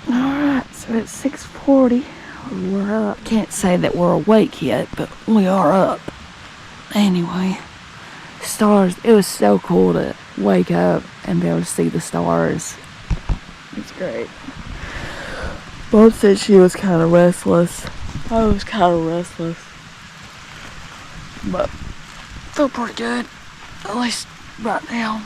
Alright, so it's 6:40. We're up. Can't say that we're awake yet, but we are up. Anyway, stars. It was so cool to wake up and be able to see the stars. It's great. Mom said she was kind of restless. I was kind of restless. But feel pretty good, at least right now.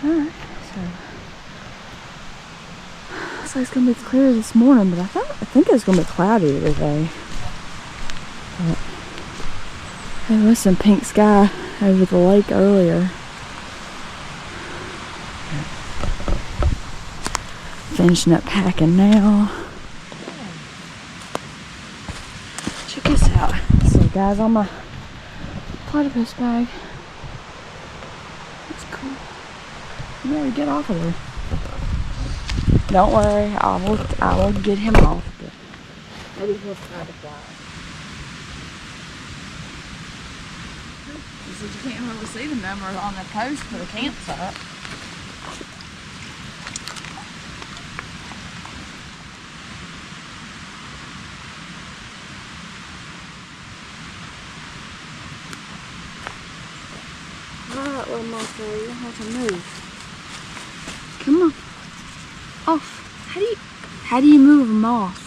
Alright, so it's gonna be clear this morning, but I think it's gonna be cloudy today. But there was some pink sky over the lake earlier. Finishing up packing now. Check this out. So guys, on my platypus bag. That's cool. You gotta get off of there. Don't worry, I will get him off. But maybe he'll try to fly. You can't really see the number on the post for the campsite. Alright, little monster, you don't have to move. Come on. Off. How do you move them off?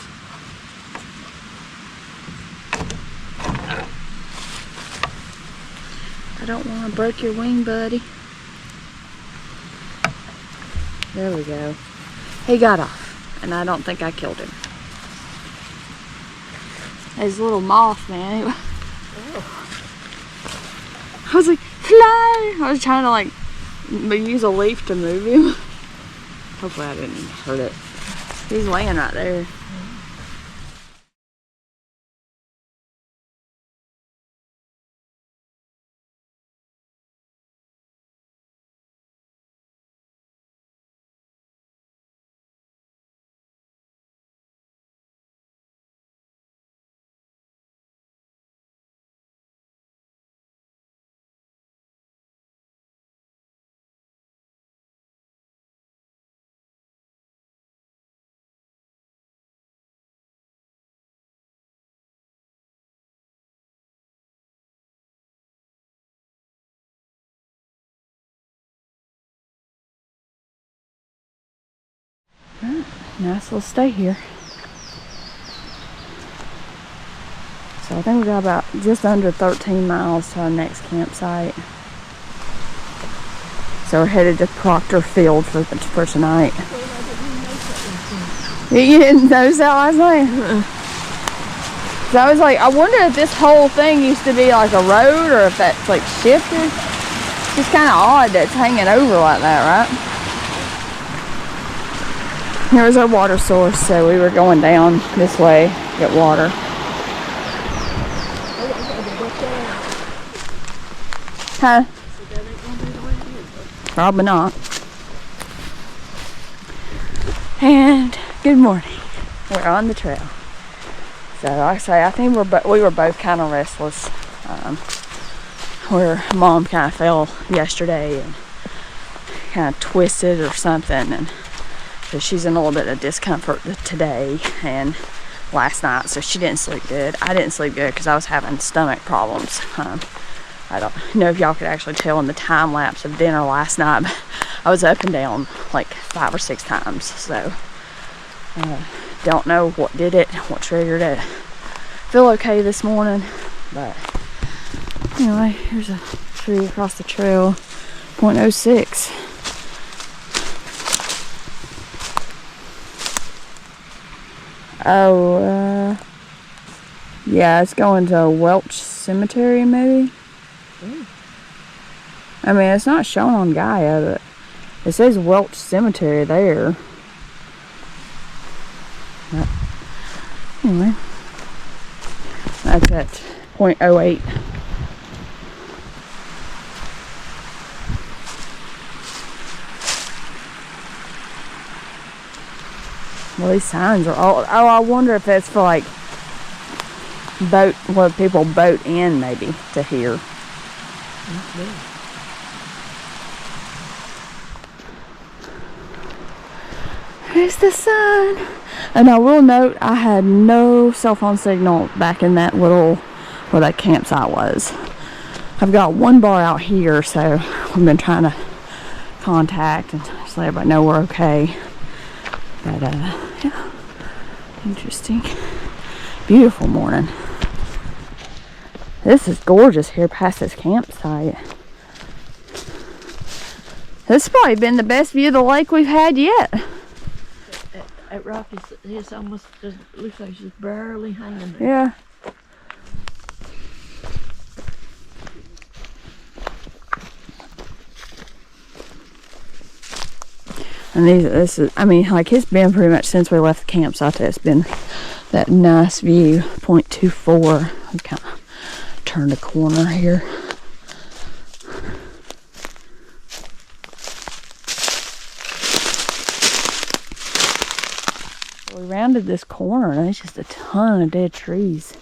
I don't want to break your wing, buddy. There we go. He got off, and I don't think I killed him. His little moth, man. I was like, fly! I was trying to like use a leaf to move him. Hopefully I didn't hurt it. He's laying right there. Nice little stay here. So I think we got about just under 13 miles to our next campsite. So we're headed to Proctor Field for tonight. You didn't notice that last night? So I was like, I wonder if this whole thing used to be like a road or if that's like shifted. It's just kind of odd that it's hanging over like that, right? Here was our water source, so we were going down this way to get water. Huh? Probably not. And good morning. We're on the trail. So like I say, I think we were both kind of restless. Where Mom kind of fell yesterday and kind of twisted or something, and so she's in a little bit of discomfort today and last night, so she didn't sleep good. I didn't sleep good because I was having stomach problems. I don't know if y'all could actually tell in the time lapse of dinner last night, but I was up and down like 5 or 6 times. So don't know what did it, what triggered it. Feel okay this morning, but anyway, here's a tree across the trail, 0.06. Oh, yeah, it's going to Welch Cemetery, maybe. I mean, it's not shown on Gaia, but it says Welch Cemetery there. But anyway, that's at 0.08. Well, these signs are all... Oh, I wonder if that's for, like, boat, where people boat in maybe to here. There's the sun. And I will note, I had no cell phone signal back in that little, where that campsite was. I've got one bar out here, so we've been trying to contact and just let everybody know we're okay. But yeah, interesting. Beautiful morning. This is gorgeous here past this campsite. This has probably been the best view of the lake we've had yet. That rock is almost just, looks like it's just barely hanging there. Yeah. And this is, I mean, like, it's been pretty much since we left the campsite that it's been that nice view. 0.24. We kind of turned a corner here. We rounded this corner and there's just a ton of dead trees.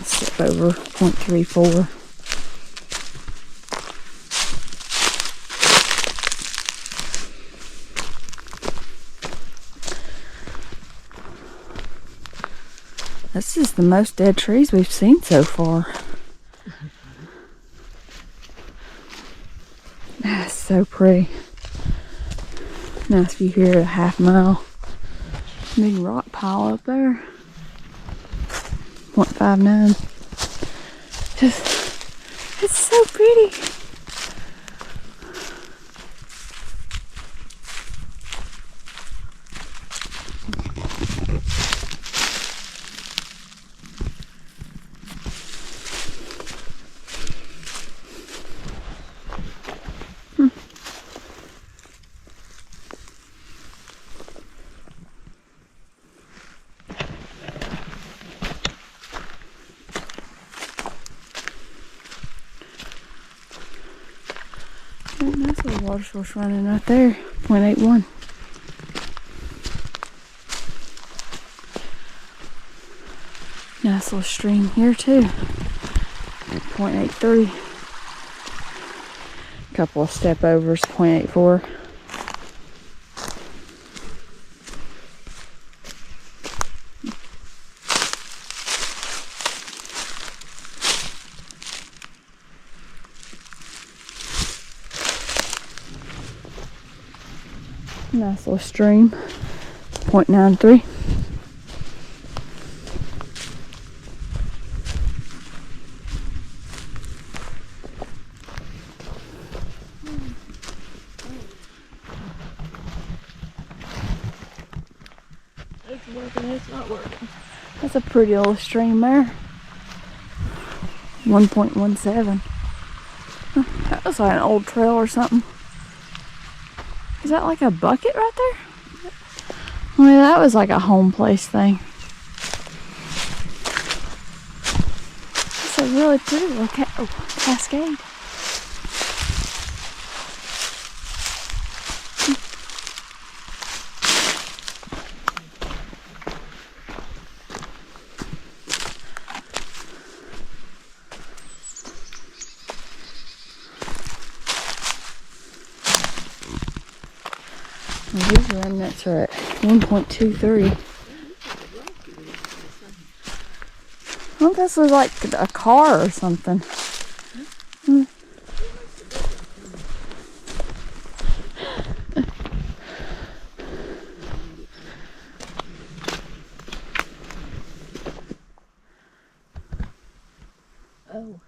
Step over 0.34. This is the most dead trees we've seen so far. That's so pretty. Nice view here at a half mile. Big rock pile up there. 0.59. Just, it's so pretty. Nice little water source running right there, 0.81. Nice little stream here too, 0.83. Couple of step overs, 0.84. Nice little stream, 0.93. It's working, it's not working. That's a pretty little stream there. 1.17. Huh, that looks like an old trail or something. Is that like a bucket right there? I mean, that was like a home place thing. It's a really pretty little cascade. Well, these remnants are at 1.23. I think this was like a car or something. Hmm. Oh.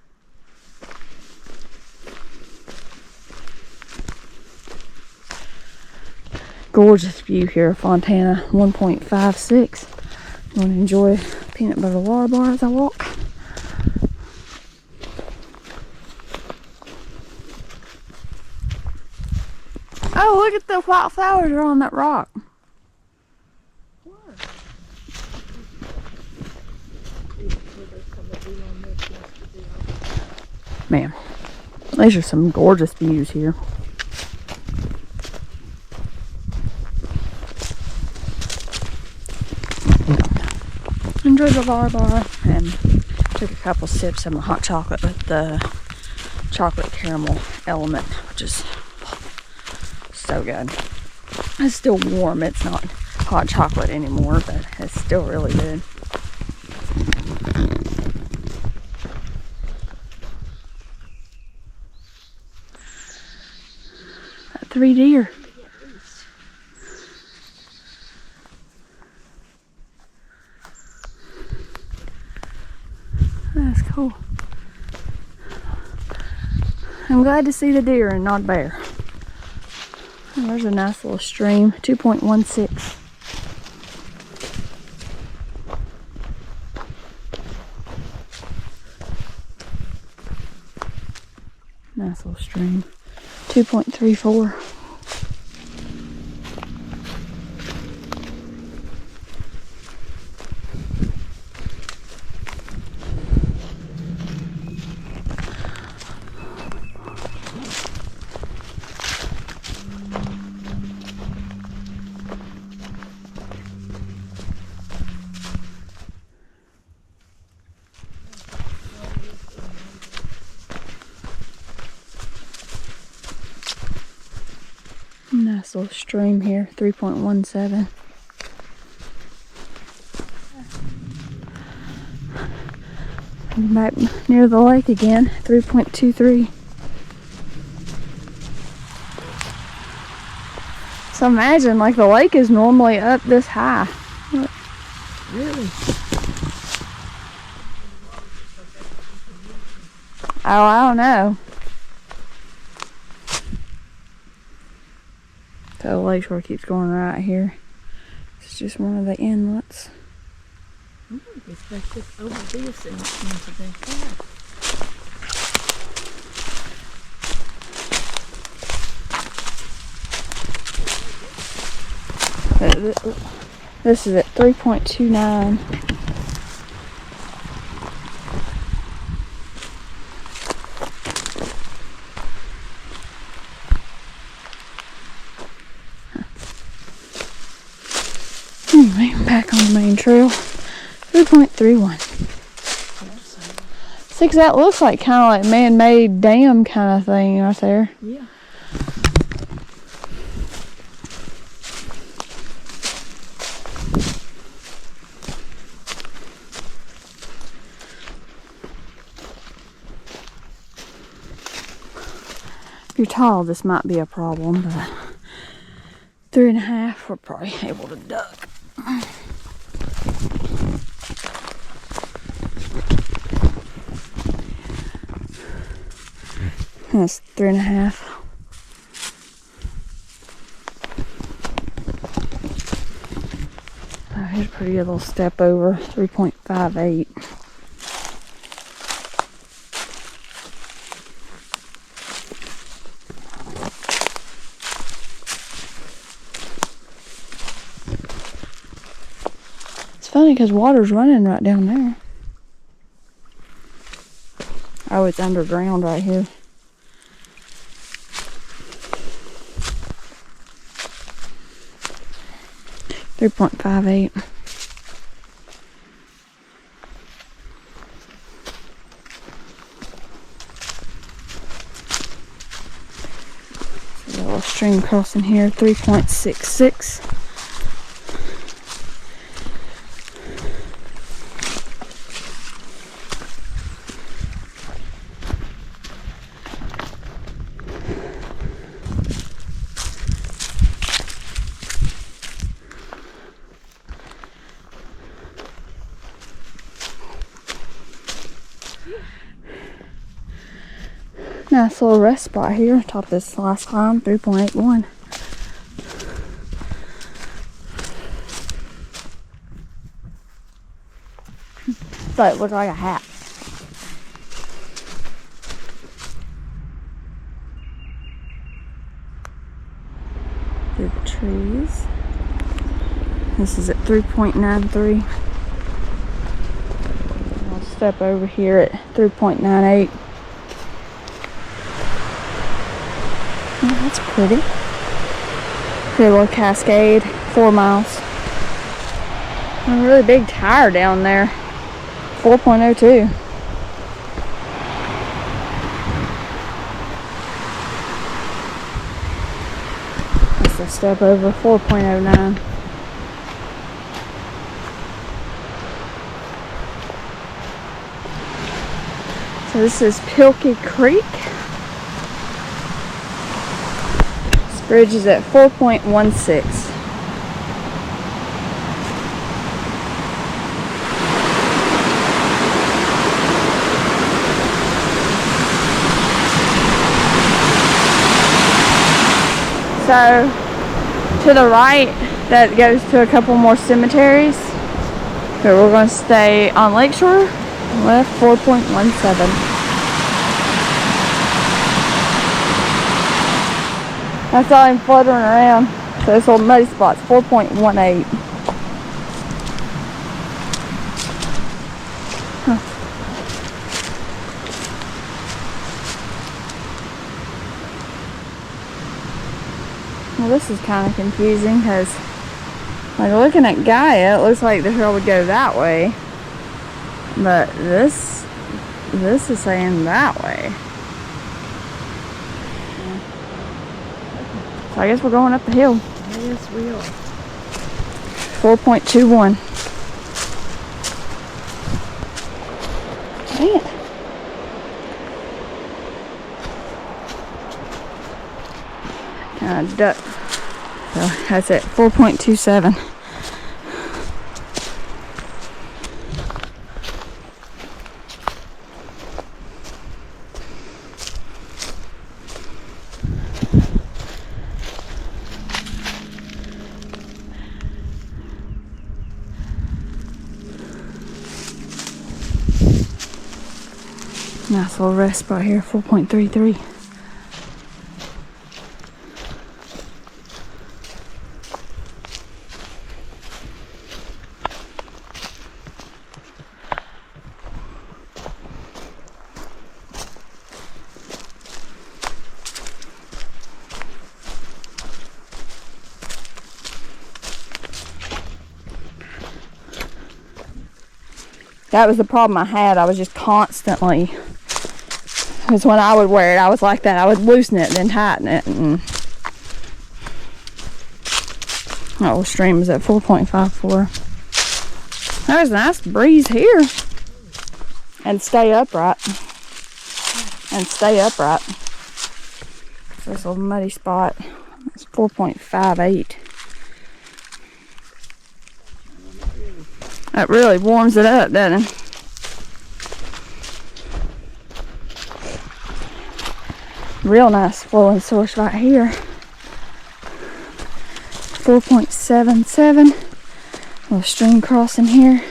Gorgeous view here of Fontana, 1.56. I'm going to enjoy a peanut butter water bar as I walk. Oh, look at the white flowers are on that rock. Where? Man, these are some gorgeous views here. Enjoyed the bar and took a couple sips of my hot chocolate with the chocolate caramel element, which is so good. It's still warm. It's not hot chocolate anymore, but it's still really good. That 3 deer. That's cool. I'm glad to see the deer and not bear. Oh, there's a nice little stream, 2.16. Nice little stream, 2.34. Nice little stream here, 3.17. Back near the lake again, 3.23. So imagine, like, the lake is normally up this high. Look. Really? Oh, I don't know. So Lakeshore keeps going right here. It's just one of the inlets. I wonder if they took over this and into their car. This is at 3.29. Anyway, back on the main trail. 3.31. See, 'cause that looks like kind of like man-made dam kind of thing right there. Yeah. If you're tall, this might be a problem, but 3.5, we're probably able to duck. That's 3.5. Oh, here's a pretty good little step over, 3.58. It's funny because water's running right down there. Oh, it's underground right here. .58. A little stream crossing here, 3.66. Nice little rest spot here, top of this last climb, 3.81. So it looked like a hat. Through the trees. This is at 3.93. I'll step over here at 3.98. Oh, that's pretty. Pretty little cascade, 4 miles. A really big tire down there, 4.02. That's a step over, 4.09. So this is Kirkland Creek. This bridge is at 4.16. So to the right, that goes to a couple more cemeteries. So we're going to stay on Lakeshore. Left 4.17. That's all I'm fluttering around. So this old muddy spot's 4.18. Huh. Well, this is kind of confusing because, like, looking at Gaia, it looks like the trail would go that way. But this is saying that way. So I guess we're going up the hill. Yes, we are. 4.21. Man. Kind of duck. So that's it. 4.27. Nice little rest spot here, 4.33. That was the problem I had. I was just constantly, because when I would wear it, I was like that. I would loosen it, then tighten it. And oh, stream is at 4.54. There's a nice breeze here. And stay upright. And stay upright. This little muddy spot. It's 4.58. That really warms it up, doesn't it? Real nice flowing source right here. 4.77. Little stream crossing here.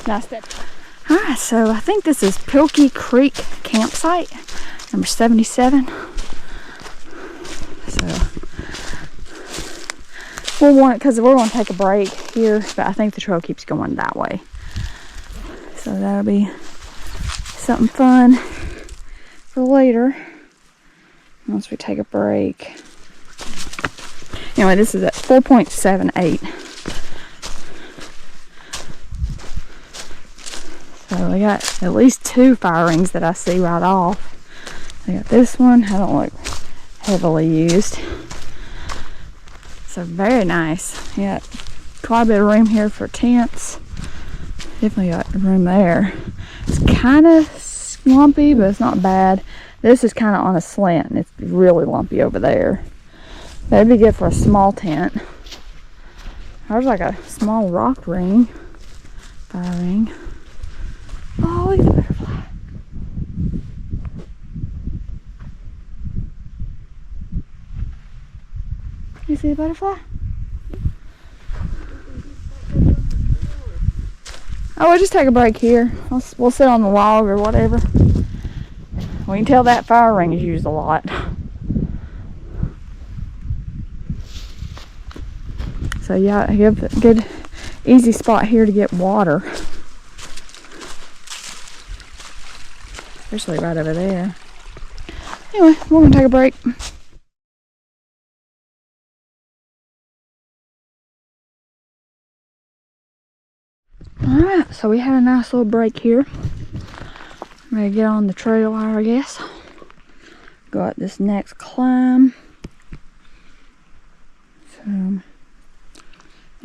Nice step. Alright, so I think this is Kirkland Creek campsite, number 77. So we'll want it because we're going to take a break here, but I think the trail keeps going that way. So that'll be something fun for later once we take a break. Anyway, this is at 4.78. So we got at least 2 fire rings that I see right off. I got this one. I don't look heavily used. So very nice. Yeah, quite a bit of room here for tents. Definitely got room there. It's kind of lumpy, but it's not bad. This is kind of on a slant. It's really lumpy over there. That'd be good for a small tent. There's like a small rock ring. Fire ring. Oh, look at the butterfly. You see the butterfly? Oh, we'll just take a break here. We'll sit on the log or whatever. We can tell that fire ring is used a lot. So yeah, good easy spot here to get water. Especially right over there. Anyway, we're gonna take a break. Alright, so we had a nice little break here. Ready to get on the trail, I guess. Go up this next climb. So,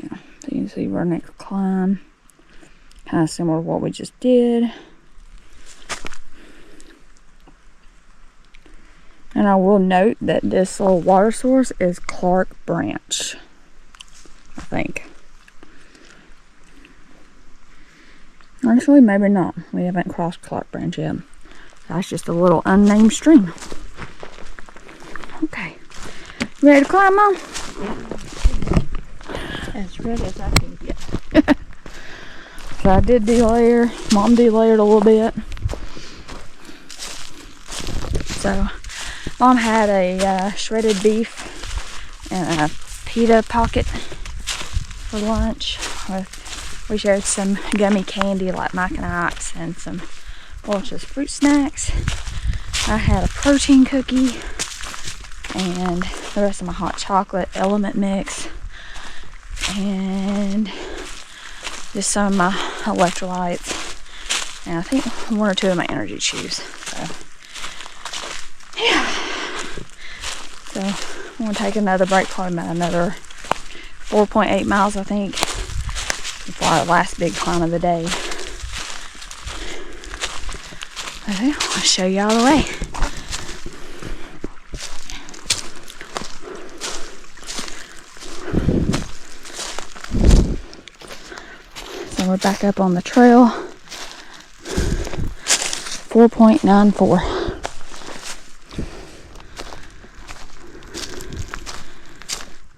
yeah, so you can see our next climb. Kind of similar to what we just did. And I will note that this little water source is Clark Branch, I think. Actually, maybe not. We haven't crossed Clark Branch yet. That's just a little unnamed stream. Okay. Ready to climb, Mom? As ready as I can get. So I did delayer. Mom delayered a little bit. So, Mom had a shredded beef and a pita pocket for lunch. We shared some gummy candy like Mike and Ike's and some Welch's fruit snacks. I had a protein cookie and the rest of my hot chocolate element mix and just some of my electrolytes and I think one or two of my energy chews. So yeah. So I'm gonna take another break, probably about another 4.8 miles I think, before our last big climb of the day. Okay, I'll show you all the way. So we're back up on the trail. 4.94.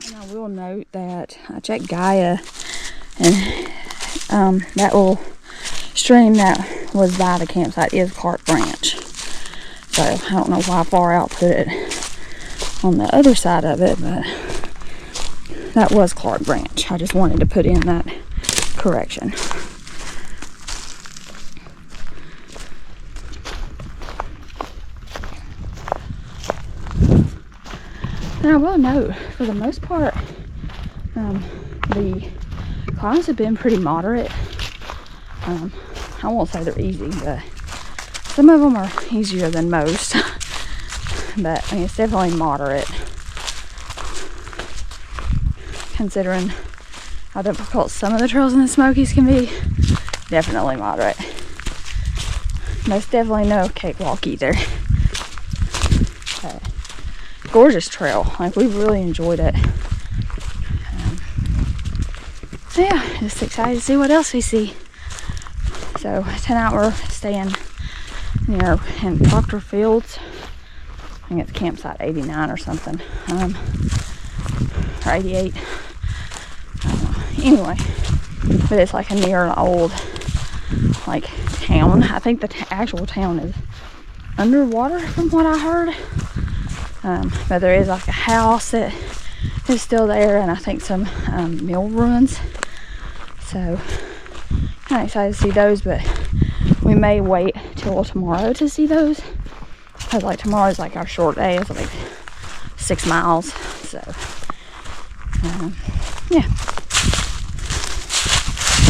And I will note that I checked Gaia, and that little stream that was by the campsite is Clark Branch. So I don't know why far out put it on the other side of it, but that was Clark Branch. I just wanted to put in that correction. And I will note, for the most part, the climbs have been pretty moderate. I won't say they're easy, but some of them are easier than most. But I mean, it's definitely moderate, considering how difficult some of the trails in the Smokies can be. Definitely moderate. Most definitely no cakewalk either. Gorgeous trail. Like, we really enjoyed it. So yeah, just excited to see what else we see. So tonight we're staying, in Proctor Fields. I think it's campsite 89 or something, or 88. I don't know. Anyway, but it's like near an old town. I think the actual town is underwater from what I heard. But there is like a house that is still there, and I think some mill ruins. So kind of excited to see those, but we may wait till tomorrow to see those, because tomorrow is our short day. It's 6 miles. So yeah.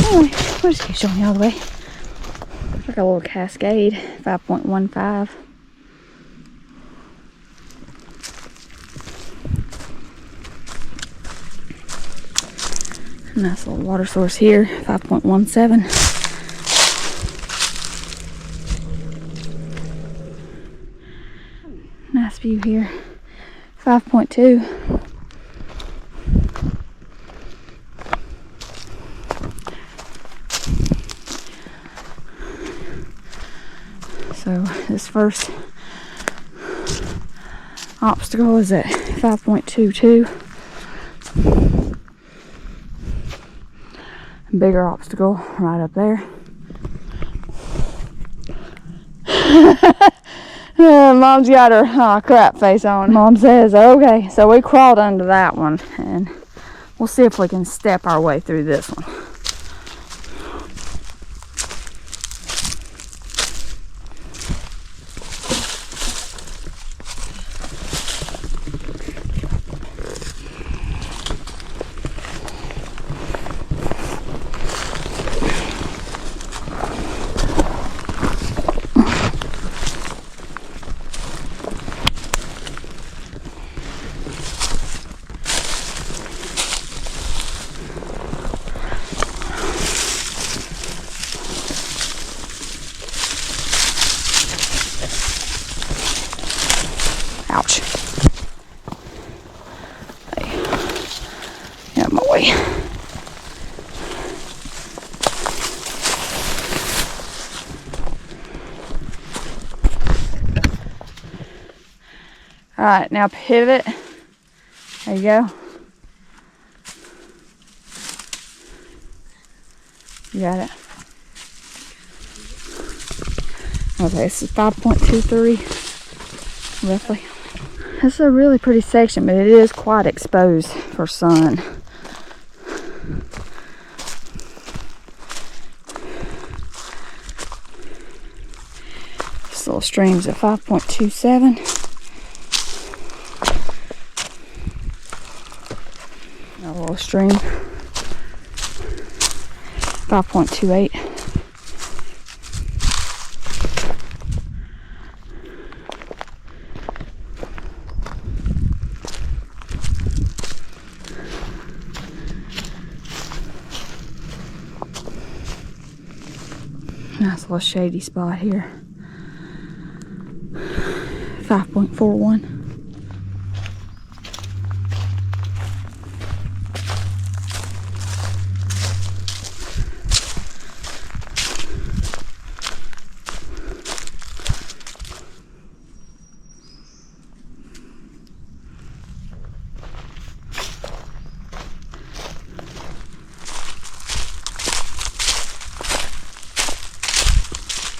Anyway, we'll just keep showing you all the way. It's like a little cascade, 5.15. Nice little water source here, 5.17. Nice view here, 5.2. So this first obstacle is at 5.22. Bigger obstacle right up there. Mom's got her crap face on. Mom says, okay, so we crawled under that one, and we'll see if we can step our way through this one. Alright, now pivot. There you go. You got it. Okay, this is 5.23 roughly. This is a really pretty section, but it is quite exposed for sun. This little stream's at 5.27. A little stream. 5.28. Nice little shady spot here. 5.41.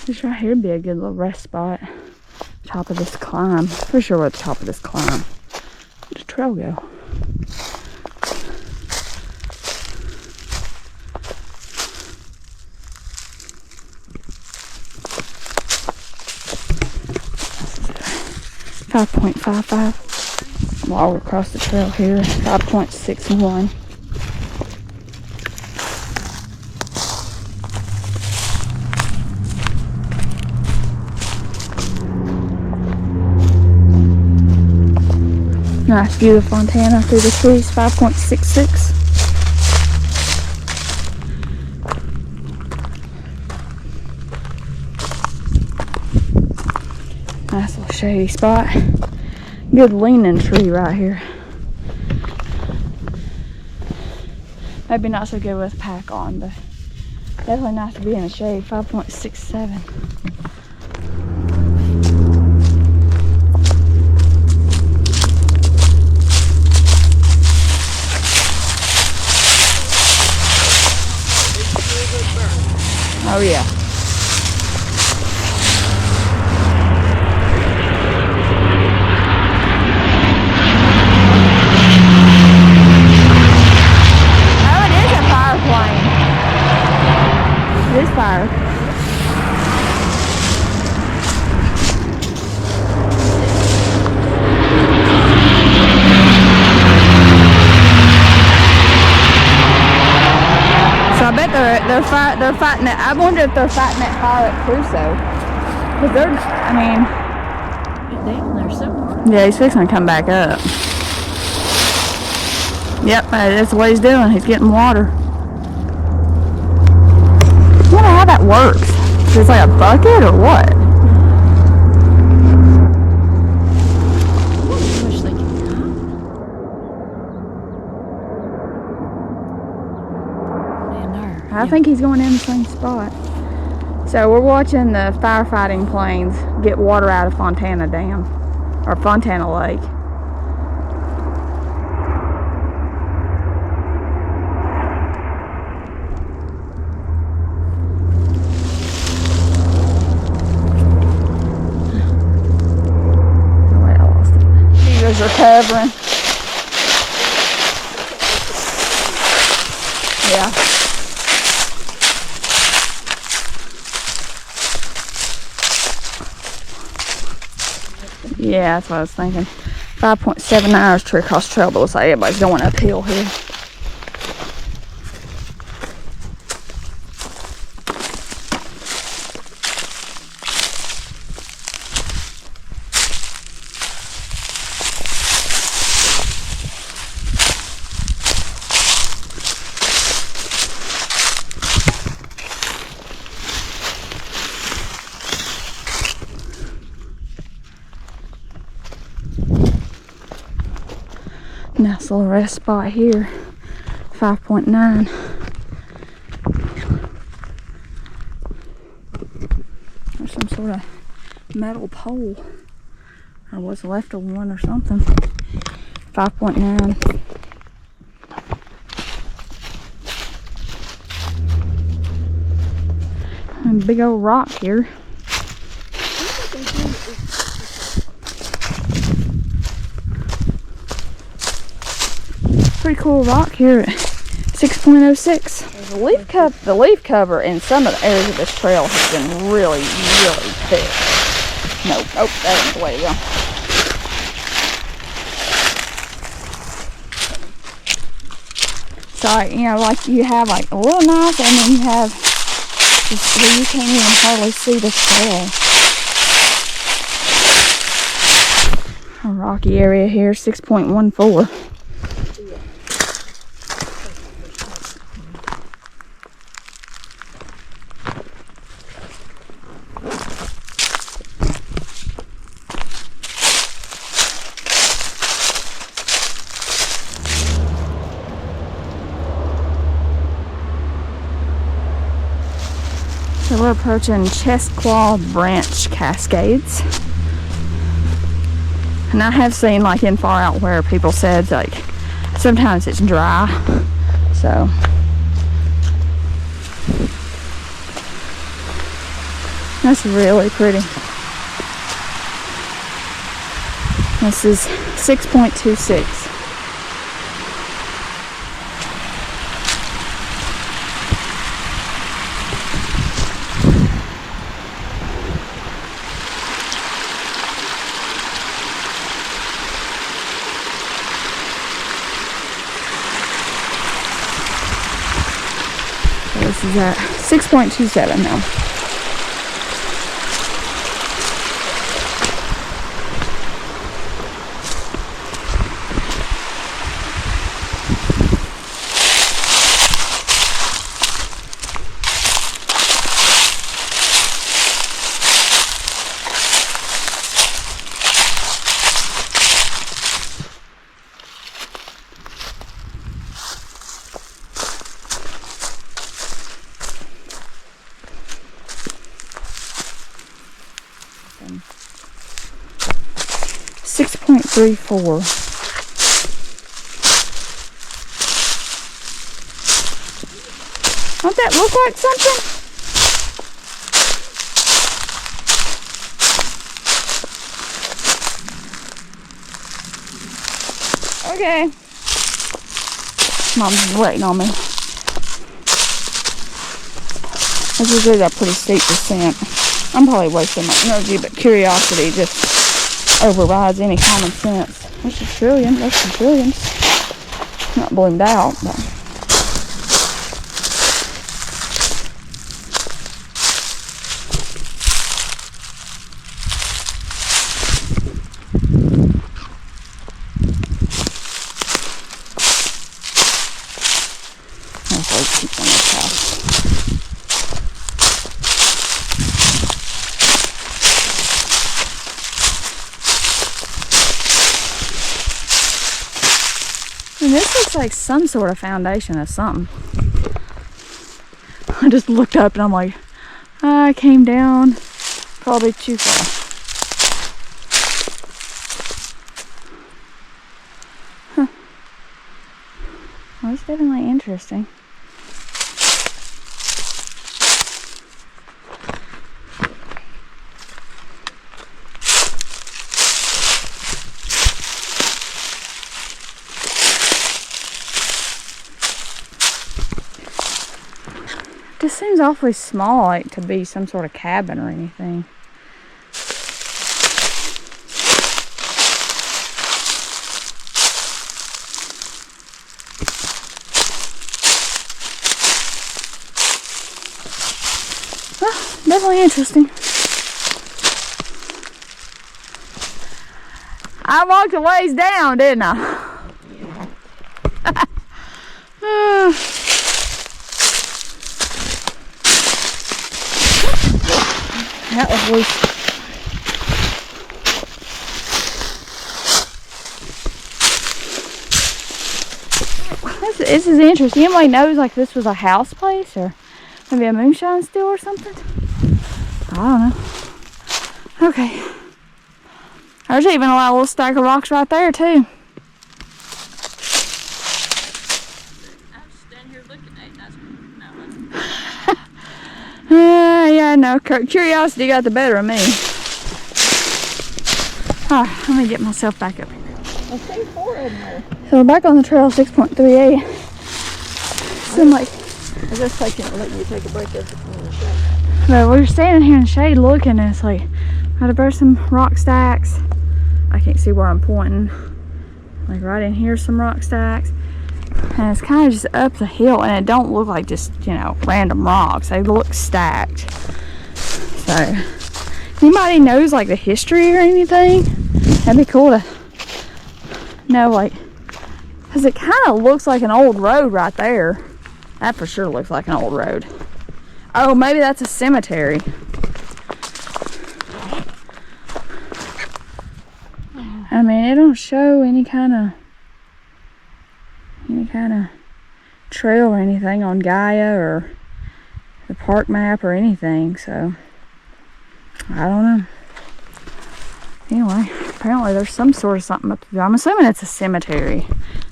This right here would be a good little rest spot. Top of this climb. For sure we're at the top of this climb. Where'd the trail go? .55. Walk across the trail here. 5.61. Nice view of Fontana through the trees, 5.66. Nice little shady spot. Good leaning tree right here. Maybe not so good with pack on, but definitely nice to be in the shade, 5.67. Oh yeah. Oh, it is a fire plane. It is fire. So I bet they're fighting it. I wonder if they're fighting that fire at Crusoe. Cause they're, I mean, Down there somewhere. yeah, he's fixing to come back up. Yep, that's what he's doing. He's getting water. I wonder how that works. Is it like a bucket or what? I wish they could come. Down there. I think he's going in the same spot. So we're watching the firefighting planes get water out of Fontana Dam, or Fontana Lake. Oh wait, I lost it. He was recovering. Yeah. Yeah, that's what I was thinking. 5.7 hours to across the trail, but looks like everybody's going uphill here. Nice little rest spot here. 5.9. There's some sort of metal pole Or was left of one or something. 5.9. And big old rock here. Pretty cool rock here at 6.06. The leaf cover in some of the areas of this trail has been really, really thick. Nope, oh, that ain't the way to go. So, you know, like you have like a little knife, and then you have just where you can't even hardly see the trail. A rocky area here, 6.14. So we're approaching Chest Claw Branch Cascades. And I have seen like in far out where people said like sometimes it's dry. So that's really pretty. This is 6.26. This is at 6.27 now. And 6.34. Don't that look like something? Okay. Mom's waiting on me. This is a pretty steep descent. I'm probably wasting my energy, but curiosity just overrides any common sense. There's a trillion. There's some trillions. Not bloomed out, but. Let's keep on this house. And this looks like some sort of foundation of something. I just looked up and I'm like, I came down probably too far. Huh. Well, it's definitely interesting. This seems awfully small, like to be some sort of cabin or anything. Well, definitely interesting. I walked a ways down, didn't I? That was loose. This is interesting. Anybody knows like this was a house place or maybe a moonshine still or something? I don't know. Okay. There's even a little stack of rocks right there too. I'm just standing here looking at it. That's no. Yeah, no, curiosity got the better of me. Let me get myself back up here. I see 4 of them there. So we're back on the trail, 6.38. Seemed like, I was just letting you take a break there from the shade. but we were standing here in the shade looking, and it's like, right above some rock stacks. I can't see where I'm pointing. Like right in here, some rock stacks. And it's kind of just up the hill, and it don't look like just, you know, random rocks. They look stacked. So, anybody knows like the history or anything? That'd be cool to know, like, because it kind of looks like an old road right there. That for sure looks like an old road. Oh, maybe that's a cemetery. I mean, it don't show any kind of trail or anything on Gaia or the park map or anything, so I don't know. Anyway, apparently there's some sort of something up there. I'm assuming it's a cemetery.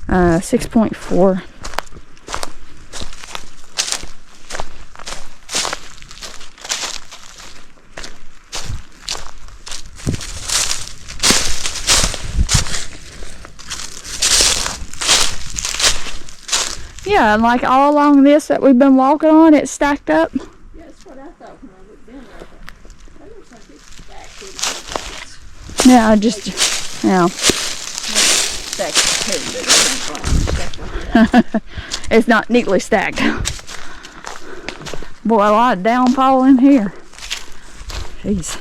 6.4. Yeah, and like all along this that we've been walking on, it's stacked up. Yeah, that's what I thought when I looked in there. That looks like it's stacked in. Yeah, just, you know. Stacked too, but It's not neatly stacked. Boy, a lot of downfall in here. Jeez.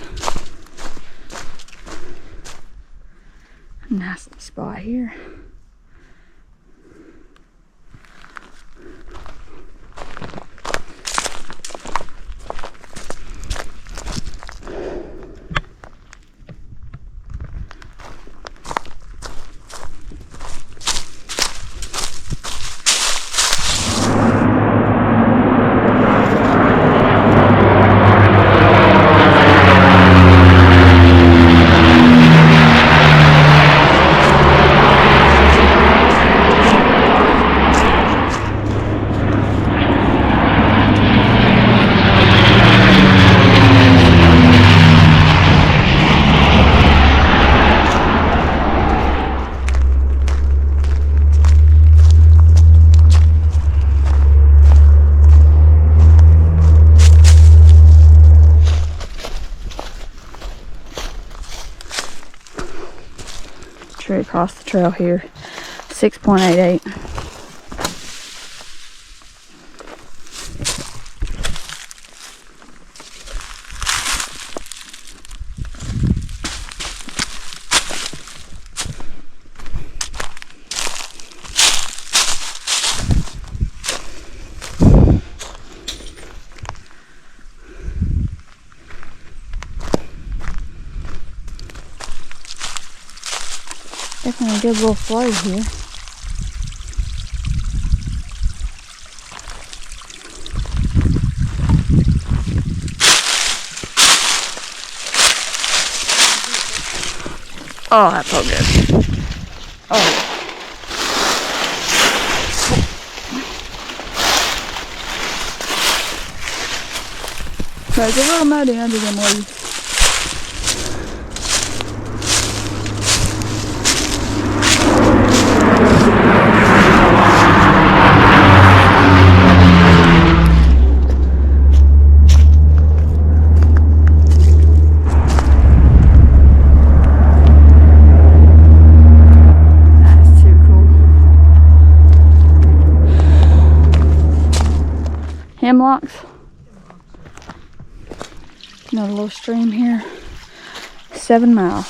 Nice little spot here. Tree across the trail here, 6.88. Definitely a good little flow here. Oh, that felt good. Oh. So it's a little muddy under them leaves. Hemlocks. Another little stream here. 7 miles.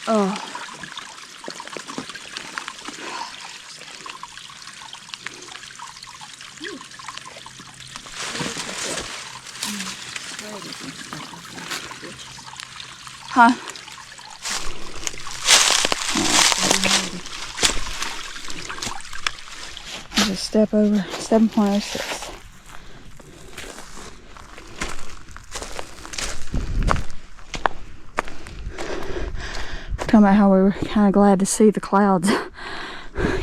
Oh. Huh? step over 7.06. Talking about how we were kind of glad to see the clouds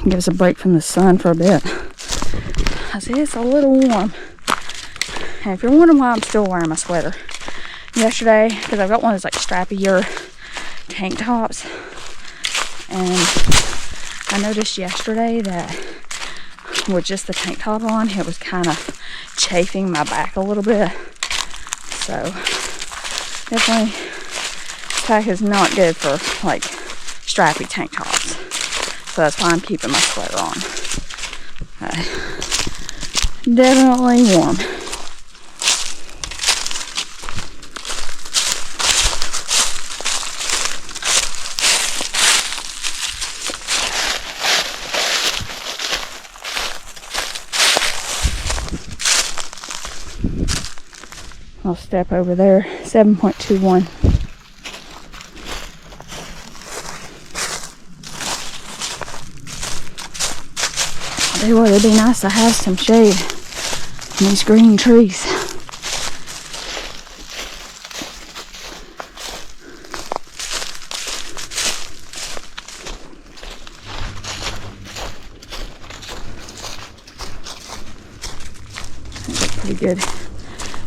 give us a break from the sun for a bit. I see it's a little warm. And if you're wondering why I'm still wearing my sweater, yesterday, because I've got one of those like strappier tank tops, and I noticed yesterday that with just the tank top on, it was kind of chafing my back a little bit. So definitely pack is not good for like strappy tank tops. So that's why I'm keeping my sweater on. Definitely warm. I'll step over there, 7.21. Tell you what, it'd be nice to have some shade in these green trees. That's a pretty good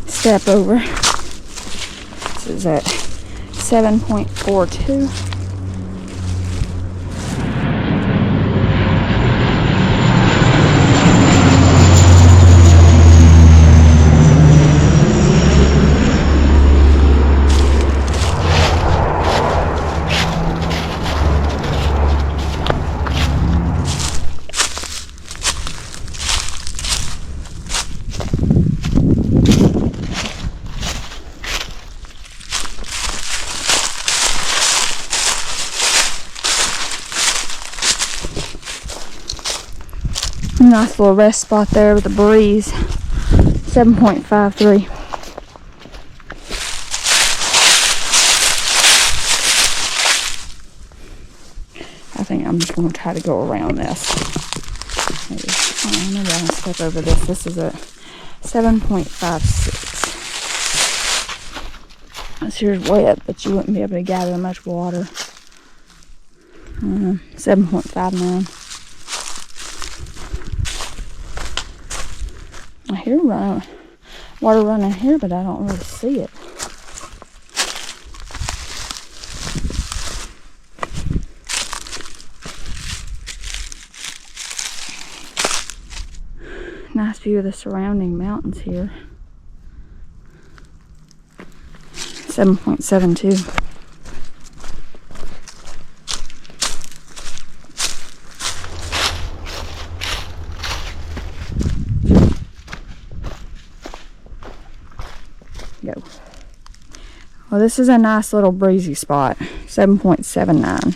step over. This is at 7.42. Nice little rest spot there with a breeze. 7.53. I think I'm just going to try to go around this. Maybe I'll step over this. This is a 7.56. This here's wet, but you wouldn't be able to gather much water. 7.59. I hear water running here, but I don't really see it. Nice view of the surrounding mountains here. 7.72. Go. Well, this is a nice little breezy spot. 7.79.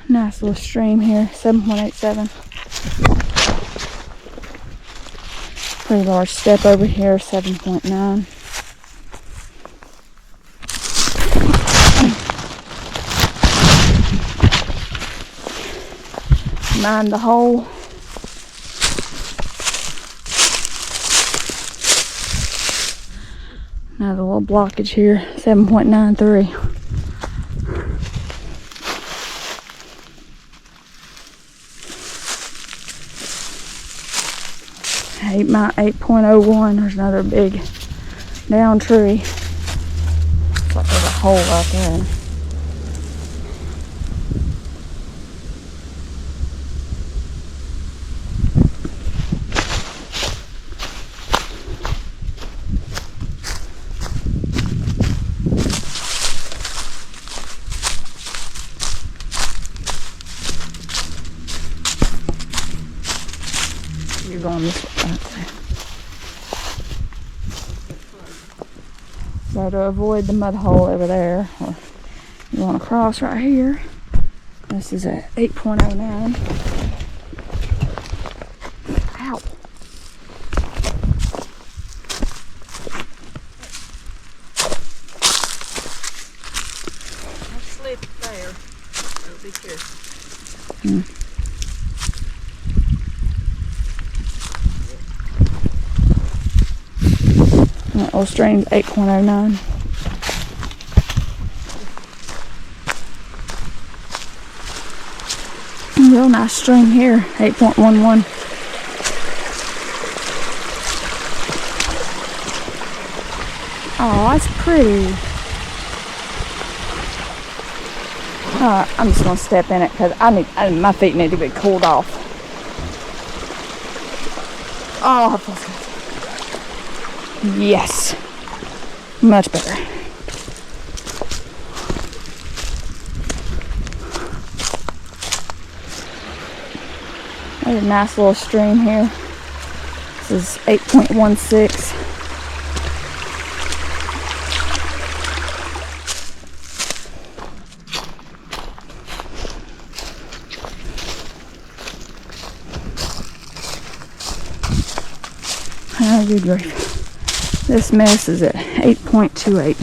Nice little stream here. 7.87. Pretty large step over here, 7.9. Mind the hole. Another little blockage here, 7.93. 8.01. There's another big down tree. Looks like there's a hole out there. You're going this way. So to avoid the mud hole over there, or you want to cross right here. This is a 8.09. That little stream's 8.09. Real nice stream here, 8.11. Oh, that's pretty. I'm just gonna step in it because my feet need to be cooled off. Oh, it feels good. Yes, much better. There's a nice little stream here. This is 8.16. Oh, good grief. This mess is at 8.28.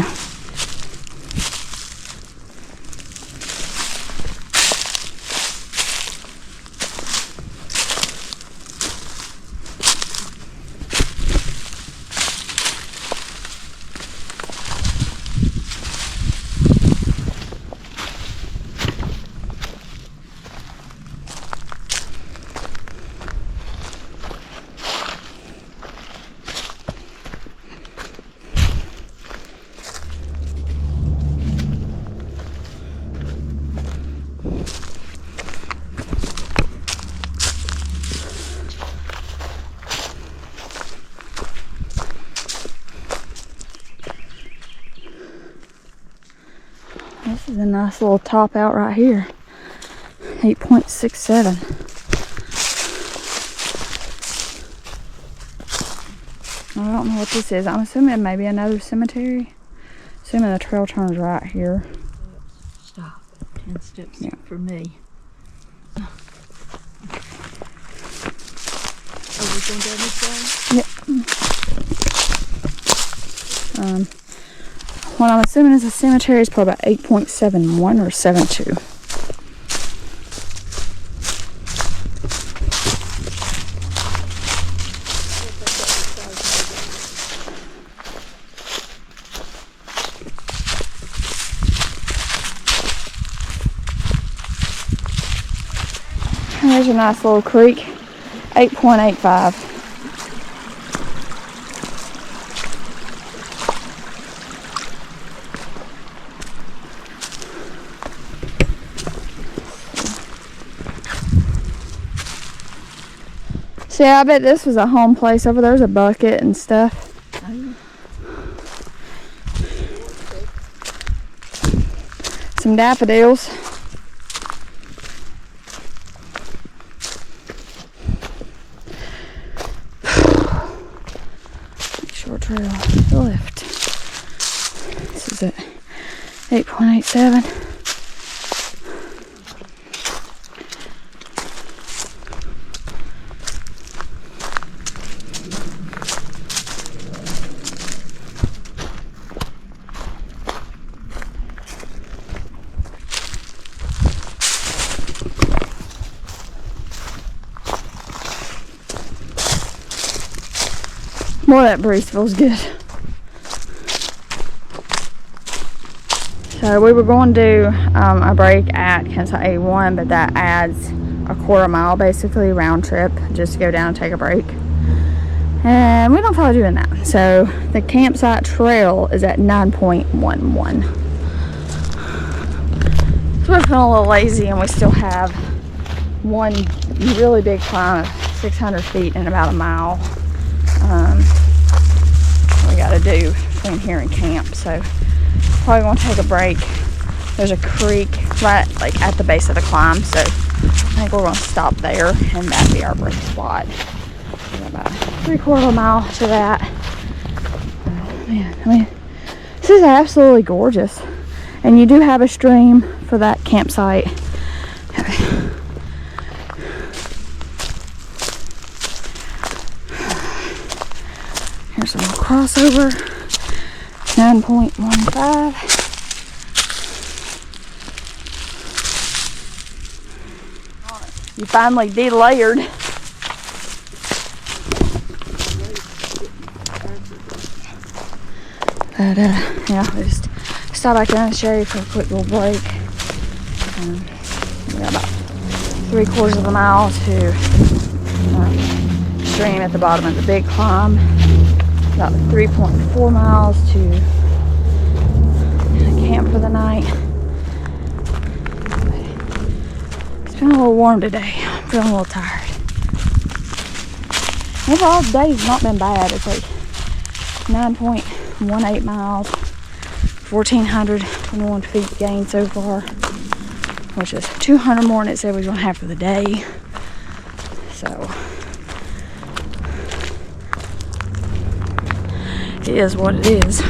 This is a nice little top out right here. 8.67. I don't know what this is. I'm assuming it may be another cemetery. Assuming the trail turns right here. Stop. 10 steps for me. Are we going down this way? Yep. What I'm assuming is a cemetery is probably about 8.71 or 72. There's a nice little creek, 8.85. See, I bet this was a home place. Over there's a bucket and stuff. Some daffodils. Lakeshore Trail lift. This is at 8.87. Boy, that breeze feels good. So we were going to do a break at Kansas 81, but that adds a quarter mile basically round trip just to go down and take a break. And we don't feel like doing that. So the campsite trail is at 9.11. So we're feeling a little lazy and we still have one really big climb of 600 feet in about a mile. We got to do between here and camp, so probably gonna take a break. There's a creek right like at the base of the climb, so I think we're gonna stop there and that'll be our break spot. We're about 3/4 mile to that. Man, I mean, this is absolutely gorgeous, and you do have a stream for that campsite. Here's a little crossover, 9.15. You finally delayered. But yeah, I just stopped back down and shave for a quick little break. We got about 3/4 of a mile to stream at the bottom of the big climb. About 3.4 miles to camp for the night. It's been a little warm today. I'm feeling a little tired. Overall, the day's not been bad. It's like 9.18 miles, 1,421 feet gained so far, which is 200 more than it said we was gonna have for the day. So it is what it is.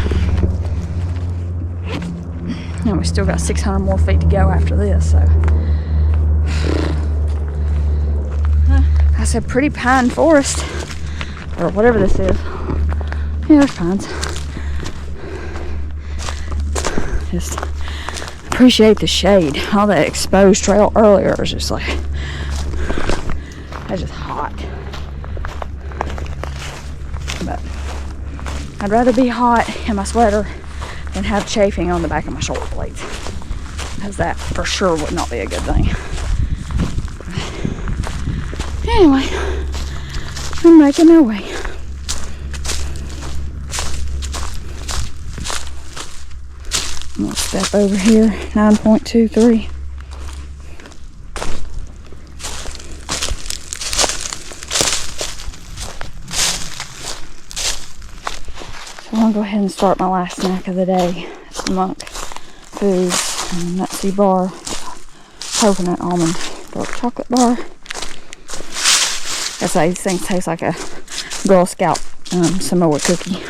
And we still got 600 more feet to go after this, so. I said pretty pine forest, or whatever this is. Yeah, there's pines. Just appreciate the shade. All that exposed trail earlier was just like, that's just hot. But I'd rather be hot in my sweater than have chafing on the back of my shoulder blades, because that for sure would not be a good thing. Anyway, I'm making my way. I'm gonna step over here, 9.23. So I'm gonna go ahead and start my last snack of the day. It's Monk Foods Nutty Bar, coconut almond dark chocolate bar. That's why these things taste like a Girl Scout Samoa cookie.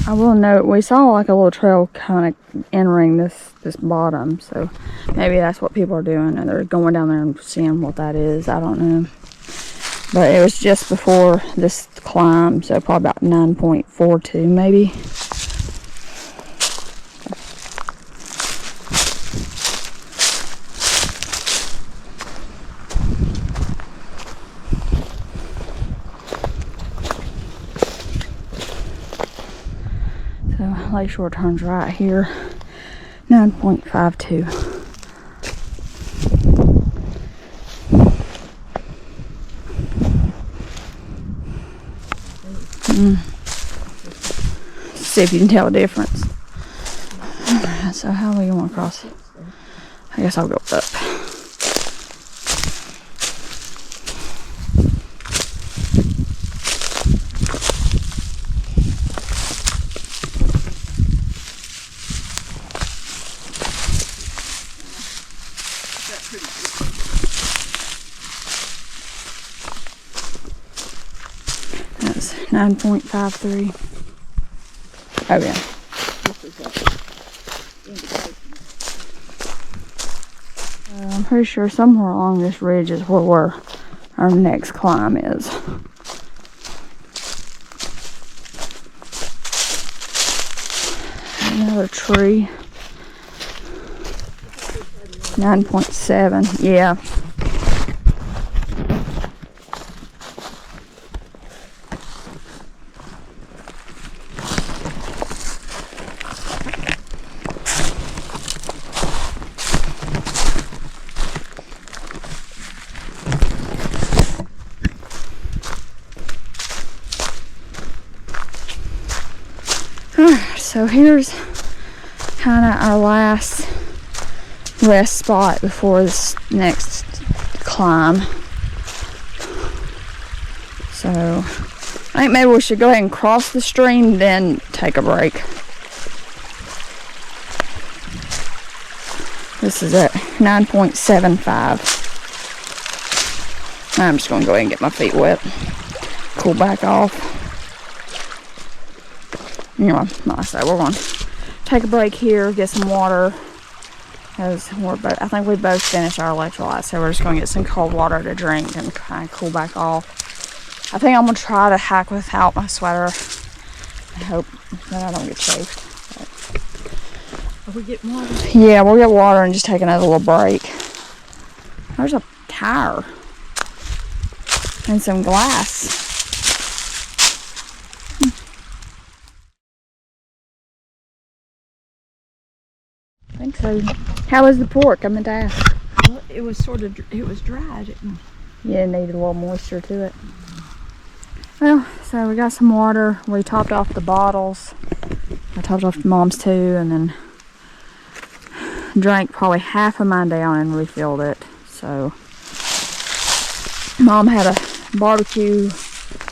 I will note, we saw like a little trail kind of entering this bottom, so maybe that's what people are doing, and they're going down there and seeing what that is. I don't know. But it was just before this climb, so probably about 9.42 maybe. Lakeshore turns right here, 9.52. See if you can tell a difference. Alright, so how are we going across? I guess I'll go up. That's 9.53. Oh yeah. I'm pretty sure somewhere along this ridge is where our next climb is. Another tree. 9.7. Yeah. So here's kind of our last rest spot before this next climb. So I think maybe we should go ahead and cross the stream, then take a break. This is at 9.75. I'm just going to go ahead and get my feet wet. cool back off. Anyway, like I said, we're going to take a break here, get some water. Because I think we both finished our electrolytes, so we're just going to get some cold water to drink and kind of cool back off. I think I'm going to try to hike without my sweater. I hope that I don't get chafed. Are we getting water? Yeah, we'll get water and just take another little break. There's a tire and some glass. I think so. How was the pork? I meant to ask. Well, it was dry, didn't it? Yeah, it needed a little moisture to it. Well, so we got some water. We topped off the bottles. I topped off Mom's too, and then drank probably half of mine down and refilled it. So Mom had a barbecue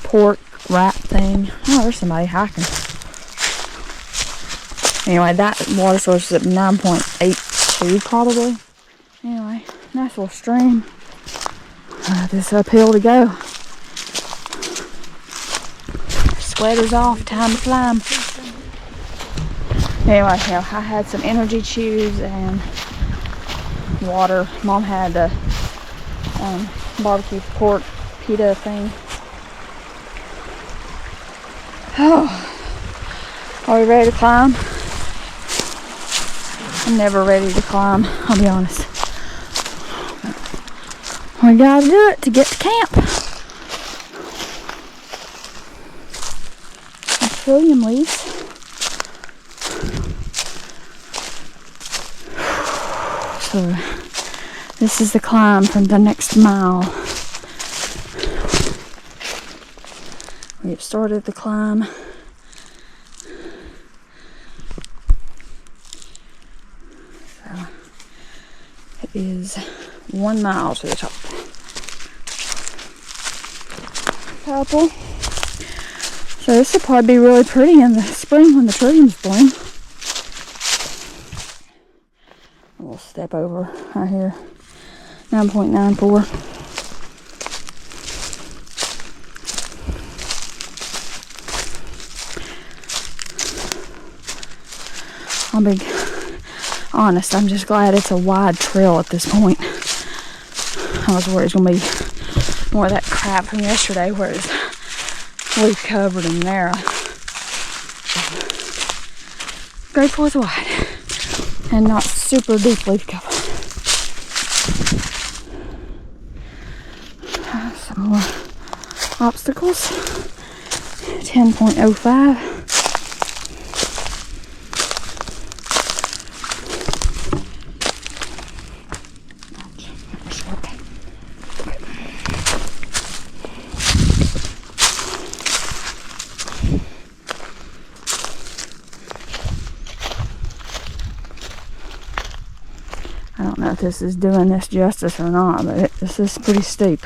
pork wrap thing. Oh, there's somebody hiking. Anyway, that water source is at 9.82 probably. Anyway, nice little stream. This uphill to go. Sweater's off, time to climb. Anyway, yeah, I had some energy chews and water. Mom had the barbecue pork pita thing. Oh, are we ready to climb? I'm never ready to climb, I'll be honest. We gotta do it to get to camp. Trillium leaves. So this is the climb from the next mile. We have started the climb. So it is 1 mile to the top. Purple. So this will probably be really pretty in the spring when the trilliums bloom. A little step over right here. 9.94. I'll be honest, I'm just glad it's a wide trail at this point. I was worried it's going to be more of that crap from yesterday where it's leaf covered and narrow. Grateful it's wide and not super deep leaf cover. Some more obstacles. 10.05. I don't know if this is doing this justice or not, but this is pretty steep.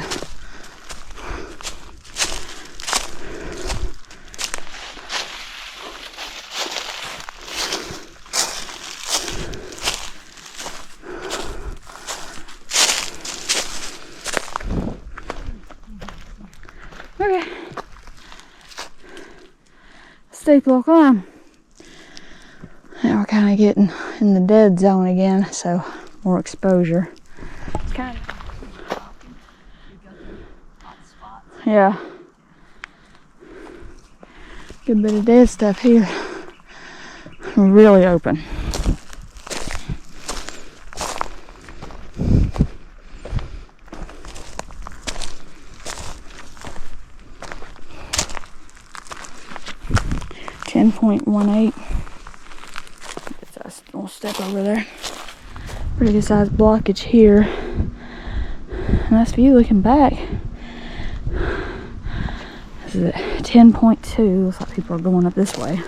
Okay. Steep little climb. Now we're kind of getting in the dead zone again, so more exposure. It's kind of, yeah. Good bit of dead stuff here. Really open. .18. We'll step over there. Pretty good sized blockage here. Nice view looking back. This is at 10.2. Looks like people are going up this way.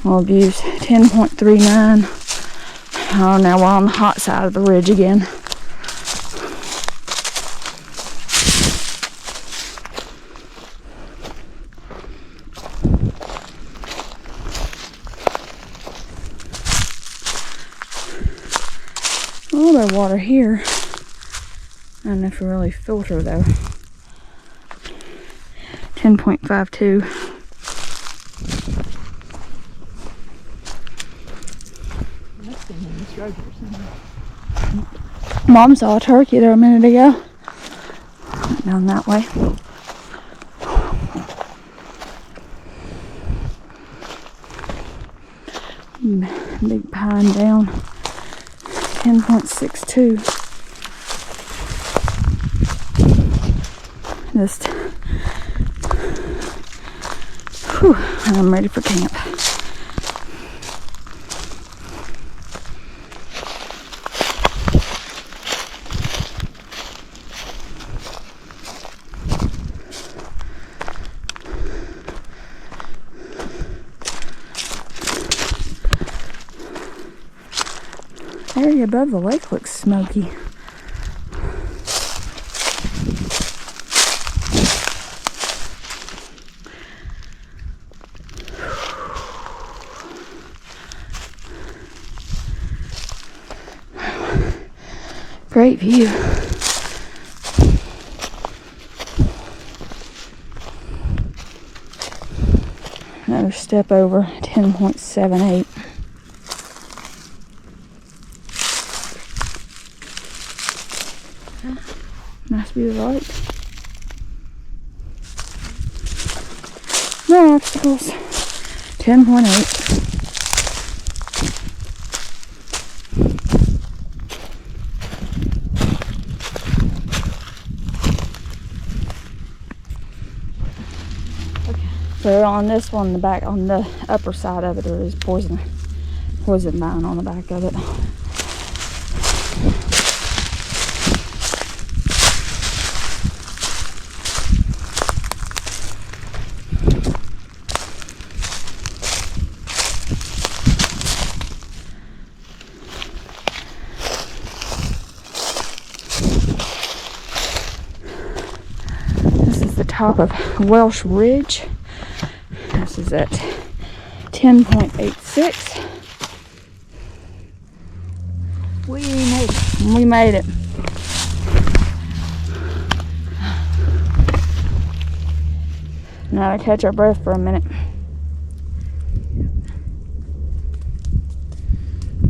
Well, view's 10.39. Oh, now we're on the hot side of the ridge again. A little bit of water here. I don't know if we really filter though. 10.52. Mom saw a turkey there a minute ago. Went down that way. Big pine down. 10.62. Just, whew, I'm ready for camp. The area above the lake looks smoky. Great view. Another step over, 10.78. Nice view of the lake. No obstacles. 10.8. So on this one, the back, on the upper side of it, there is poison vine on the back of it. This is the top of Welsh Ridge. This is at 10.86. We made it. We made it. Now to catch our breath for a minute.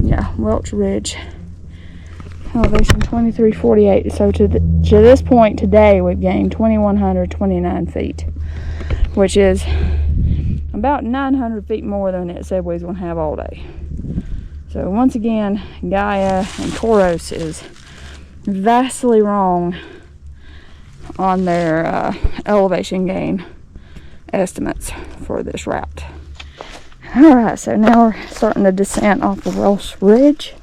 Yeah, Welch Ridge. Elevation 2348. So to this point today, we've gained 2,129 feet, which is about 900 feet more than it said we was going to have all day. So once again, Gaia and Toros is vastly wrong on their elevation gain estimates for this route. Alright, so now we're starting the descent off of Welsh Ridge.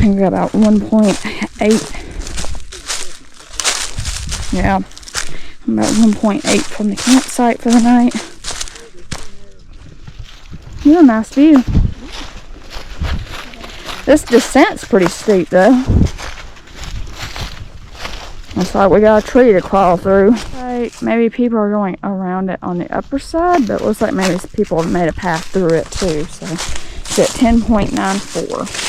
We got about 1.8. Yeah, about 1.8 from the campsite for the night. Yeah, nice view. This descent's pretty steep though. Looks like we got a tree to crawl through. Right, maybe people are going around it on the upper side, but it looks like maybe people have made a path through it too. So it's at 10.94.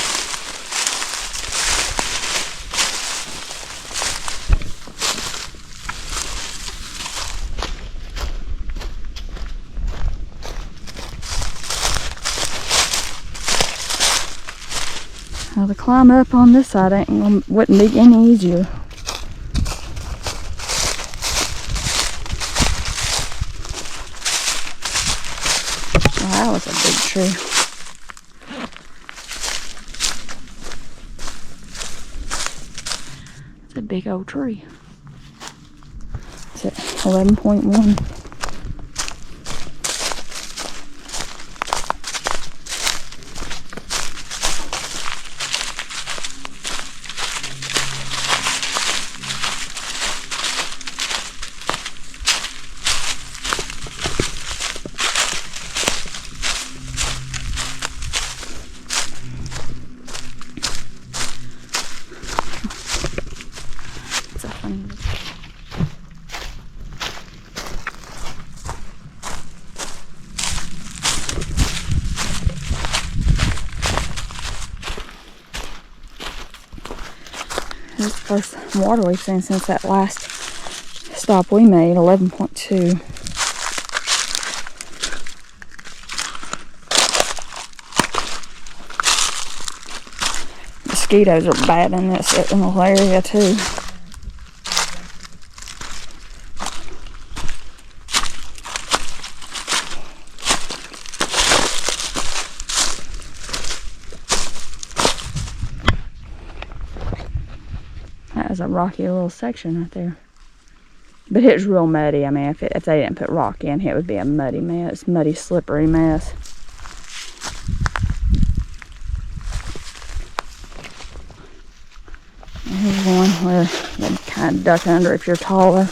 Well, the climb up on this side wouldn't be any easier. Oh, that was a big tree. It's a big old tree. It's at 11.1. This is the first water we've seen since that last stop we made, 11.2. Mosquitoes are bad in this little area too. That was a rocky little section right there. But it was real muddy. I mean, if they didn't put rock in, it would be a muddy mess. Muddy, slippery mess. And here's one where you kind of duck under if you're taller.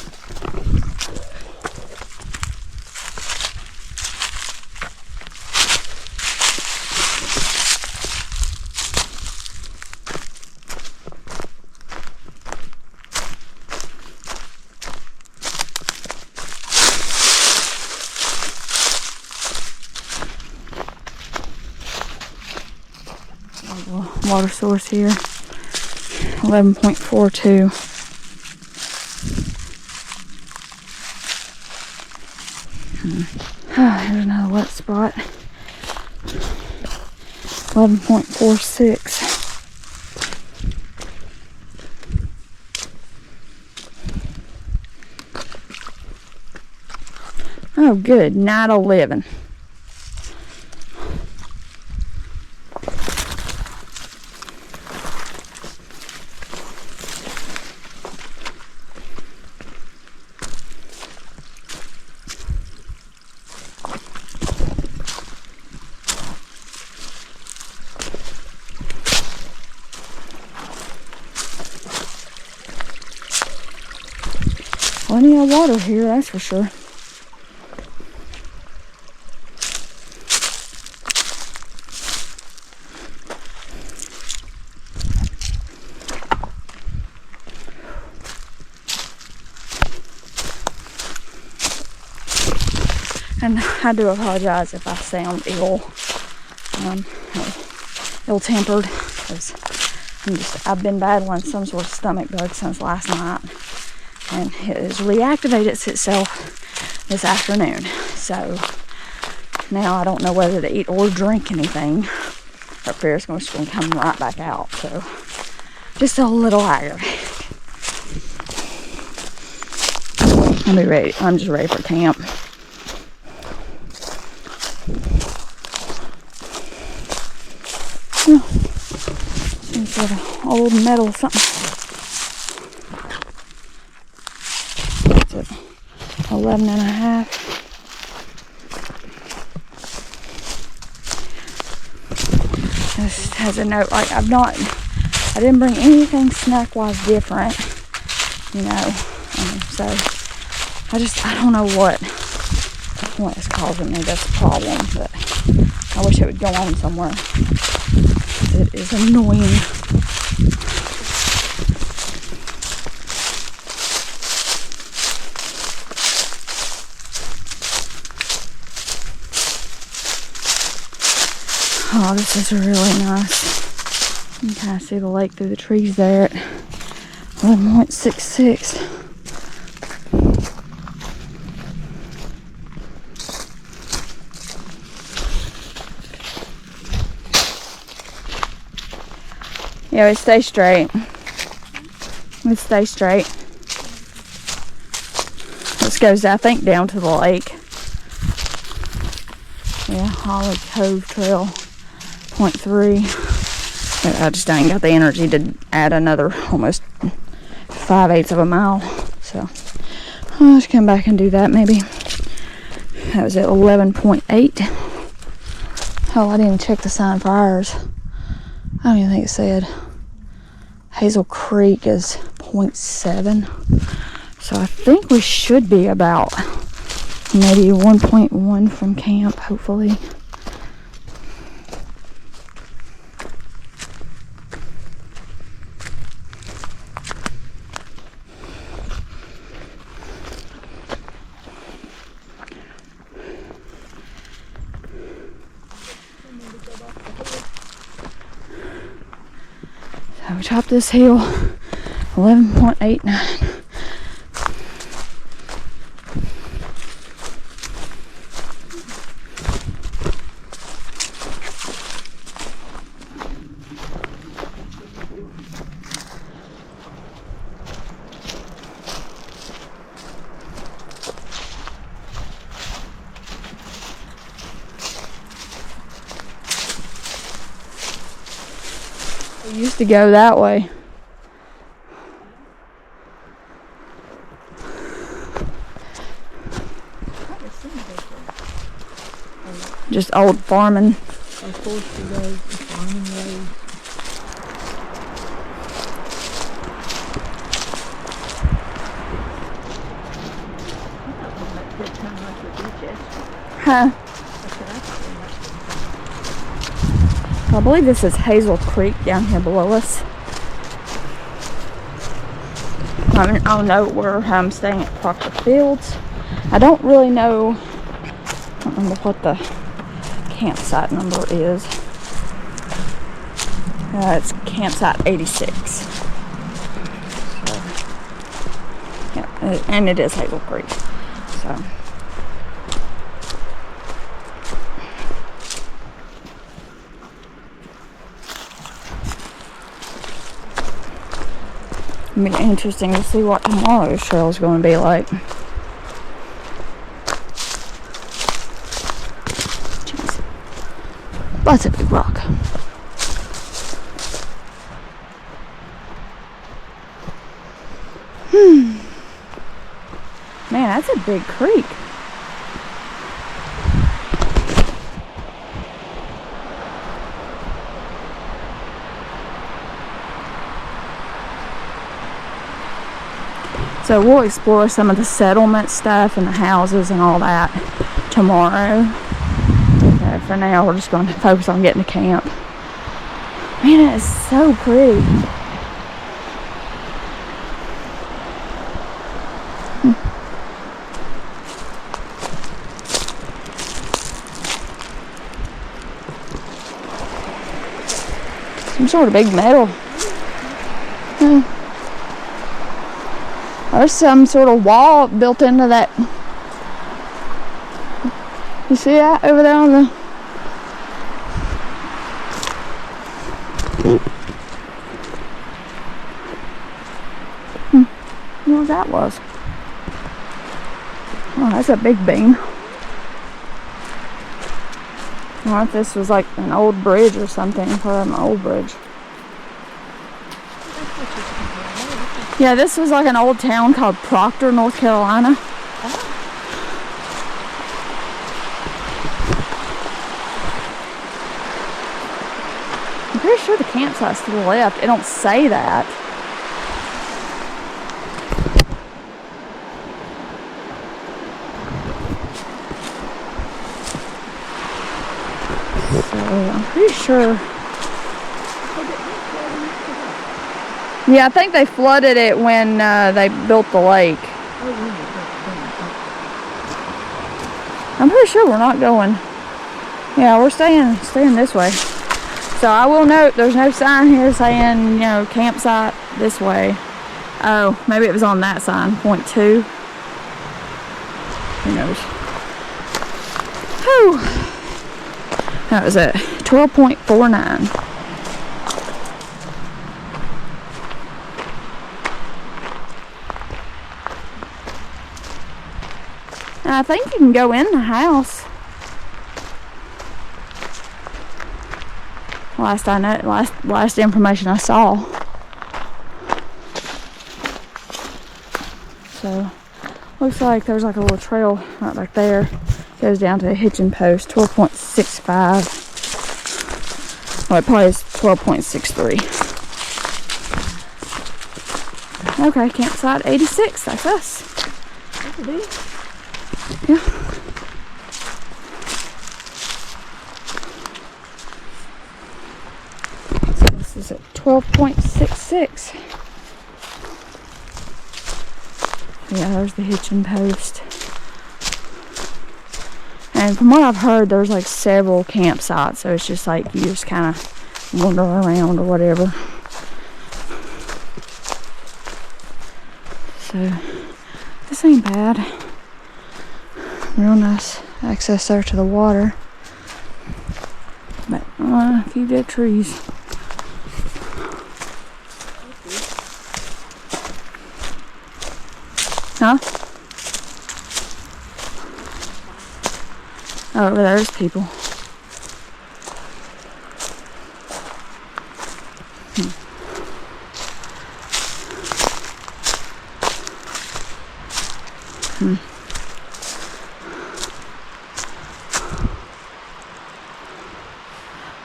Water source here, 11.42. Here's another wet spot, 11.46. Oh, good, night of living. Plenty of water here, that's for sure. And I do apologize if I sound ill-tempered, because I've been battling some sort of stomach bug since last night. And it has reactivated itself this afternoon. So now I don't know whether to eat or drink anything. Her fear is going to come right back out. So just a little aggravated. I'll be ready. I'm just ready for camp. Some sort of old metal something. 11 and a half. This has a note, like I didn't bring anything snack-wise different, you know, so I don't know what is causing me this problem, but I wish it would go on somewhere. It is annoying. Oh, this is really nice. You can kind of see the lake through the trees there at 11.66. Yeah, it stays straight. It stays straight. This goes, I think, down to the lake. Yeah, Holly Cove Trail. 0.3. I just ain't got the energy to add another almost 5/8 of a mile. So I'll just come back and do that maybe. That was at 11.8. Oh, I didn't check the sign for ours. I don't even think it said. Hazel Creek is 0.7. So I think we should be about maybe 1.1 from camp, hopefully. So we chopped this hill 11.89. We used to go that way. Just old farming. Forestry roads and farming roads. Huh? I believe this is Hazel Creek down here below us. I'll note where I'm staying at Proctor Fields. I don't really know. I don't remember what the campsite number is. It's campsite 86. So, yeah, and it is Hazel Creek. So. It'll be interesting to see what tomorrow's trail is going to be like. Jeez. That's a big rock. Man, that's a big creek. So we'll explore some of the settlement stuff and the houses and all that tomorrow. For now, we're just going to focus on getting to camp. Man, it is so pretty. Some sort of big metal. There's some sort of wall built into that. You see that over there on the... What that was? Oh, that's a big beam. I wonder if this was like an old bridge or something. Probably an old bridge. Yeah, this was like an old town called Proctor, North Carolina. I'm pretty sure the campsite's to the left. It don't say that. So I'm pretty sure. Yeah, I think they flooded it when they built the lake. I'm pretty sure we're not going. Yeah, we're staying this way. So I will note there's no sign here saying, you know, campsite this way. Oh, maybe it was on that sign, point 2. Who knows? Whew. That was at 12.49. I think you can go in the house. Last information I saw. So looks like there's like a little trail right back there. Goes down to a hitching post. 12.65. Well, it probably is 12.63. Okay, campsite 86. That's us. That's a big. Yeah. So this is at 12.66. Yeah, there's the hitching post. And from what I've heard, there's like several campsites, so it's just like you just kind of wander around or whatever. so this ain't bad. Real nice access there to the water. But a few dead trees. Huh? Oh, over there's people.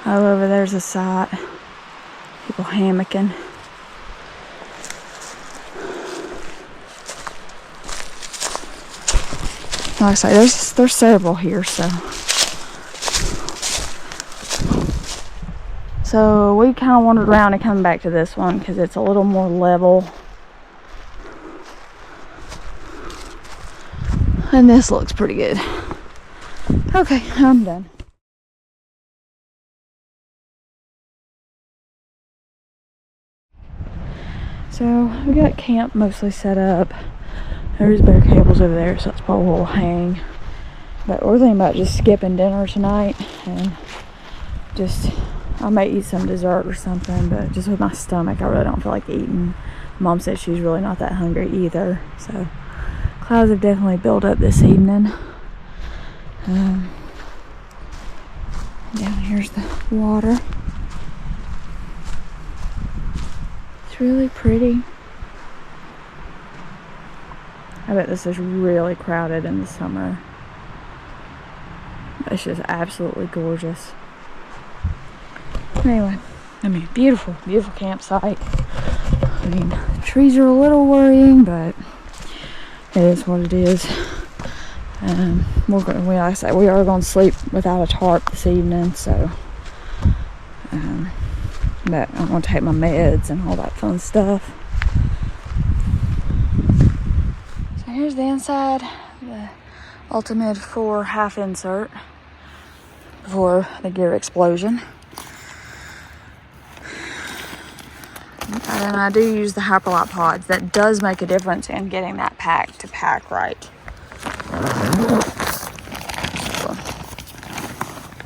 Oh, over there's a site. People hammocking. Like I say, there's several here, so we kind of wandered around and coming back to this one because it's a little more level. And this looks pretty good. Okay, I'm done. So we got camp mostly set up. There's bare cables over there, so that's probably where we'll hang. But we're thinking about just skipping dinner tonight and I may eat some dessert or something, but just with my stomach, I really don't feel like eating. Mom said she's really not that hungry either, so clouds have definitely built up this evening. Down here's the water. It's really pretty. I bet this is really crowded in the summer. It's just absolutely gorgeous. Anyway, I mean, beautiful, beautiful campsite. I mean, the trees are a little worrying, but it is what it is. Like I said, we are going to sleep without a tarp this evening, so. But I'm going to take my meds and all that fun stuff. So here's the inside, the Ultimate 4 half insert before the gear explosion. And I do use the Hyperlight pods. That does make a difference in getting that pack to pack right.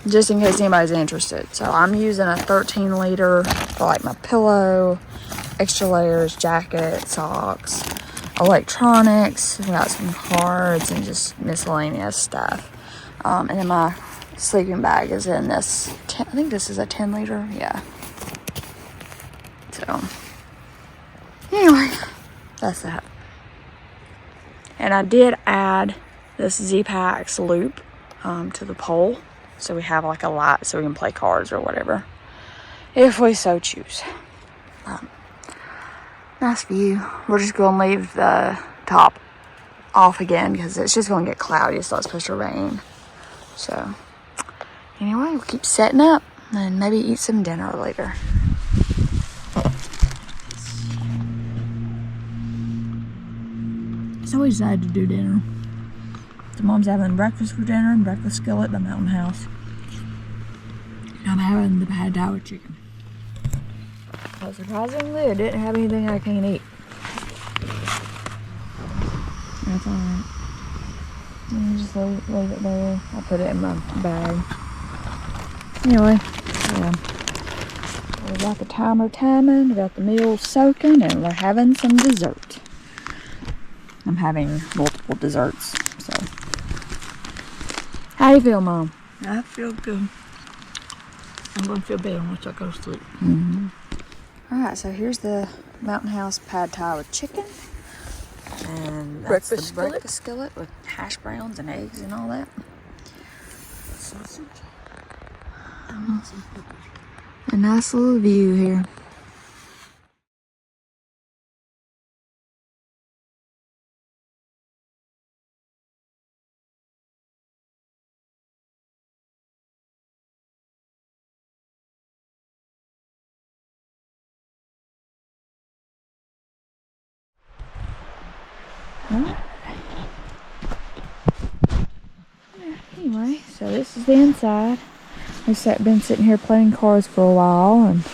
Just in case anybody's interested. So I'm using a 13 liter for like my pillow, extra layers, jacket, socks, electronics. We got some cards and just miscellaneous stuff. And then my sleeping bag is in this, I think this is a 10 liter, yeah. So, anyway, that's that. And I did add this Z-Pax loop to the pole. So we have like a light so we can play cards or whatever, if we so choose. Nice view. We're just going to leave the top off again because it's just going to get cloudy. It's not supposed to rain. So, anyway, we'll keep setting up and maybe eat some dinner later. So we decided to do dinner. So Mom's having breakfast for dinner and breakfast skillet at the mountain house. I'm having the pad thai with chicken. But surprisingly, it didn't have anything I can't eat. That's alright. Just leave it there. I'll put it in my bag. Anyway, yeah. We got the timer timing, we got the meals soaking, and we're having some dessert. I'm having multiple desserts, so. How do you feel, Mom? I feel good. I'm going to feel better once I go to sleep. Mm-hmm. Alright, so here's the Mountain House pad thai with chicken. And that's the breakfast skillet with hash browns and eggs and all that. Sausage. A nice little view here. Anyway, so this is the inside. We've been sitting here playing cards for a while, and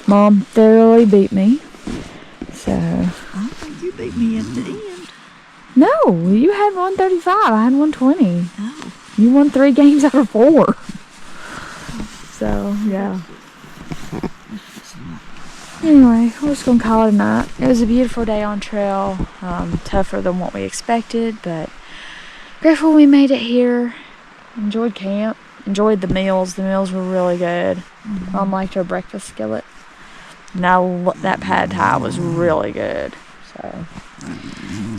Mom thoroughly beat me. So. I think you beat me at the end. No, you had 135. I had 120. Oh. You won 3 games out of 4. So, yeah. Anyway, we're just going to call it a night. It was a beautiful day on trail. Tougher than what we expected, but grateful we made it here. Enjoyed camp. Enjoyed the meals. The meals were really good. Mm-hmm. Mom liked our breakfast skillet. Now that pad thai was really good. So,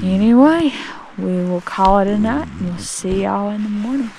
anyway, we will call it a night. We'll see y'all in the morning.